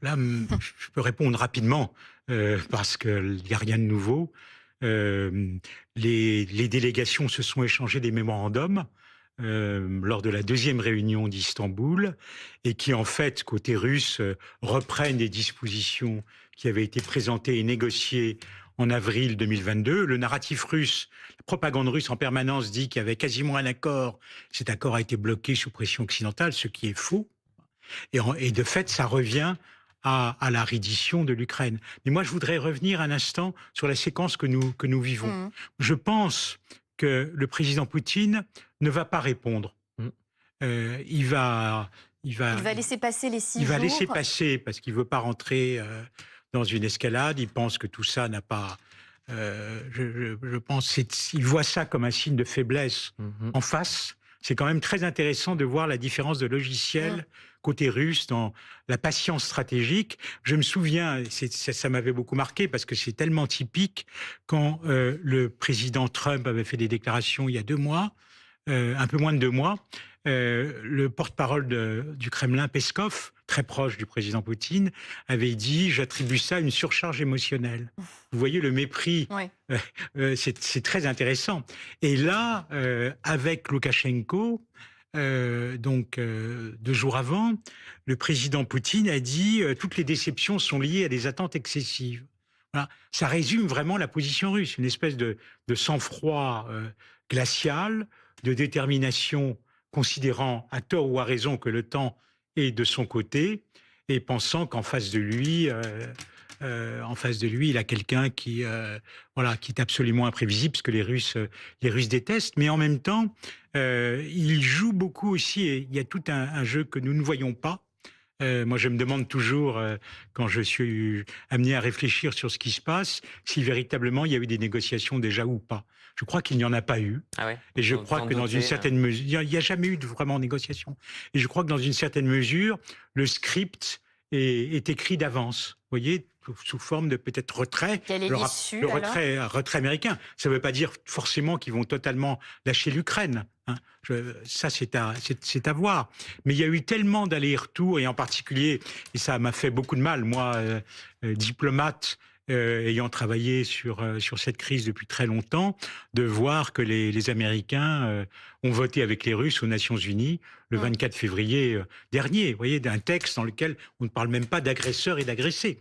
Là, je peux répondre rapidement, parce qu'il n'y a rien de nouveau. Hem, les délégations se sont échangées des mémorandums, lors de la deuxième réunion d'Istanbul et qui, en fait, côté russe, reprennent des dispositions qui avaient été présentées et négociées en avril 2022. Le narratif russe, la propagande russe en permanence dit qu'il y avait quasiment un accord. Cet accord a été bloqué sous pression occidentale, ce qui est faux. Et de fait, ça revient à la reddition de l'Ukraine. Mais moi, je voudrais revenir un instant sur la séquence que nous vivons. Mmh. Je pense que le président Poutine ne va pas répondre. Mmh. Il va, il va, Il va laisser passer les il 6 va laisser jours. passer parce qu'il veut pas rentrer dans une escalade. Il pense que tout ça n'a pas. Je pense, il voit ça comme un signe de faiblesse Mmh. en face. C'est quand même très intéressant de voir la différence de Mmh. logiciel côté russe dans la patience stratégique. Je me souviens, ça m'avait beaucoup marqué parce que c'est tellement typique quand le président Trump avait fait des déclarations il y a 2 mois, un peu moins de 2 mois. Le porte-parole du Kremlin, Peskov, très proche du président Poutine, avait dit: j'attribue ça à une surcharge émotionnelle. Vous voyez le mépris, Ouais. euh, c'est très intéressant. Et là, avec Loukachenko, 2 jours avant, le président Poutine a dit toutes les déceptions sont liées à des attentes excessives. Voilà. Ça résume vraiment la position russe, une espèce de sang-froid glacial, de détermination, considérant à tort ou à raison que le temps est de son côté, et pensant qu'en face de lui, il a quelqu'un qui est absolument imprévisible, ce que les Russes détestent. Mais en même temps, il joue beaucoup aussi. Et il y a tout un jeu que nous ne voyons pas. Moi, je me demande toujours, quand je suis amené à réfléchir sur ce qui se passe, si véritablement il y a eu des négociations déjà ou pas. Je crois qu'il n'y en a pas eu. Ah ouais? Et je Vous crois en que dans une doutez? certaine mesure, il n'y a jamais eu vraiment de négociation. Et je crois que dans une certaine mesure, le script est écrit d'avance. Vous voyez, sous forme de peut-être retrait. Quelle est Le l'issue alors? retrait américain. Ça ne veut pas dire forcément qu'ils vont totalement lâcher l'Ukraine. Hein. Ça, c'est à voir. Mais il y a eu tellement d'allers-retours, et en particulier, et ça m'a fait beaucoup de mal, moi, diplomate, ayant travaillé sur cette crise depuis très longtemps, de voir que les Américains ont voté avec les Russes aux Nations Unies le Mmh. 24 février dernier. Vous voyez, d'un texte dans lequel on ne parle même pas d'agresseurs et d'agressés.